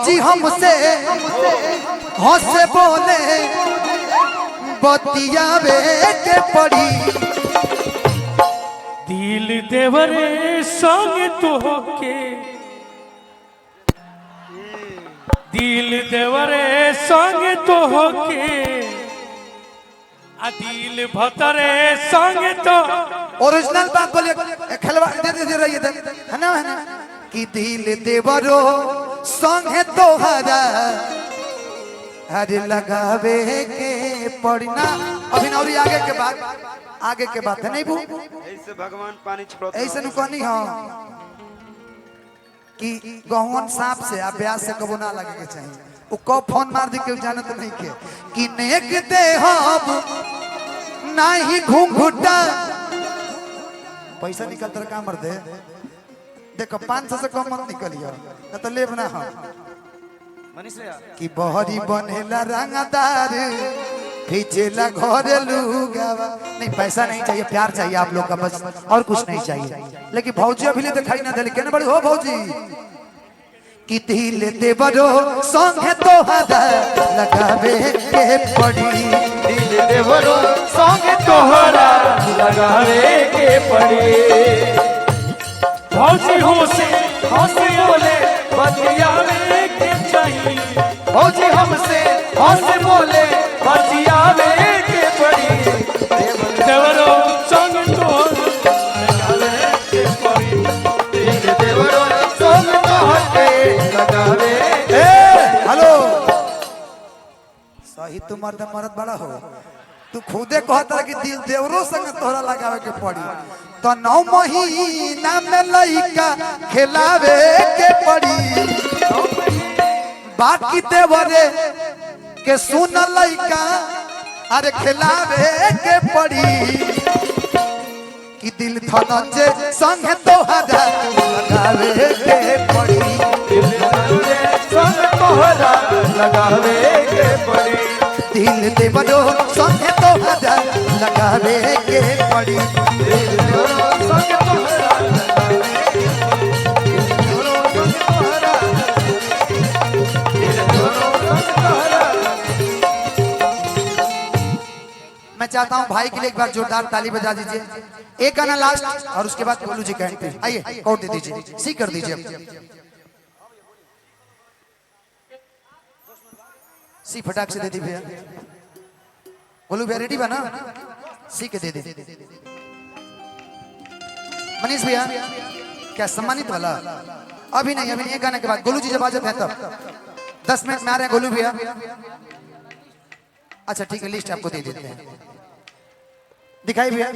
जी हमसे हंसे बोले बतियावे के पड़ी दिल देवरे संग तोहके दिल देवरे संग तोहके आ दिल भतरे संग तो ओरिजिनल बात बोलिए खिलवा दे रही है ना कि दिल देवरो संगे तोहरा अरे लगावे के पड़ना अभी ना आगे के बात है नहीं बू ऐसे भगवान पानी छोड़ो ऐसे नु कहनी हो कि गहवन सांप से अभ्यास से कबो ना लगे के चाहिए वो कब फोन मार दी के जानत नहीं के कि नेक दे हम नहीं घूंघटा पैसा निकल तर का मर दे देखो 500 से कम मत निकलियो न तो लेब ना हम कि बहरी बनेला रंगदार खींचेला घर लुगावा नहीं पैसा नहीं चाहिए प्यार चाहिए आप लोग का बस और कुछ नहीं चाहिए लेकिन भौजी अभी दिखाई ना दे केने बड़ी हो भौजी कि दिल देवरो संगे तोहरा लगावे के पड़ी दिल देवरो संगे तोहरा लगावे के पड़ी भौजी हंसे बोले बतियावे के चाहिए भौजी हमसे हंसे बोले बतियावे के पड़ी देवरो संग तोहरा लगावे के पड़ी दिल देवरो संगे तोहके लगावे हेलो सही तू मर्द बड़ा हो तू खुदे कहता कि दिल देवरो संग तोहरा लगावे के पड़ी तो 9 महीना में लइका खिलावे के पड़ी बाकी देवरे के सुन लइका अरे खिलावे के पड़ी कि दिल धनंजय संग तोहरा लगावे के पड़ी दिल देवरो संगे तोहरा लगावे के पड़ी दिल देवरो संगे तोहरा लगावे के पड़ी दिल देवरो संगे तोहरा लगावे के पड़ी दिल देवरो संगे तोहरा दिल देवरो संगे तोहरा। मैं चाहता हूं भाई के लिए एक बार जोरदार ताली बजा दीजिए एक गाना लास्ट और उसके बाद गोलू जी का एंट्री आइए कोड दे दीजिए सी कर दीजिए सी फटाक से दे दी भैया गोलू भैया रेडी बना सी के दे दे मनीष भैया क्या सम्मानित वाला अभी नहीं एक गाने के बाद गोलू जी जब आ जाते हैं तब 10 मिनट में आ रहे हैं गोलू भैया अच्छा ठीक है लिस्ट आपको दे देते हैं दिखाई भैया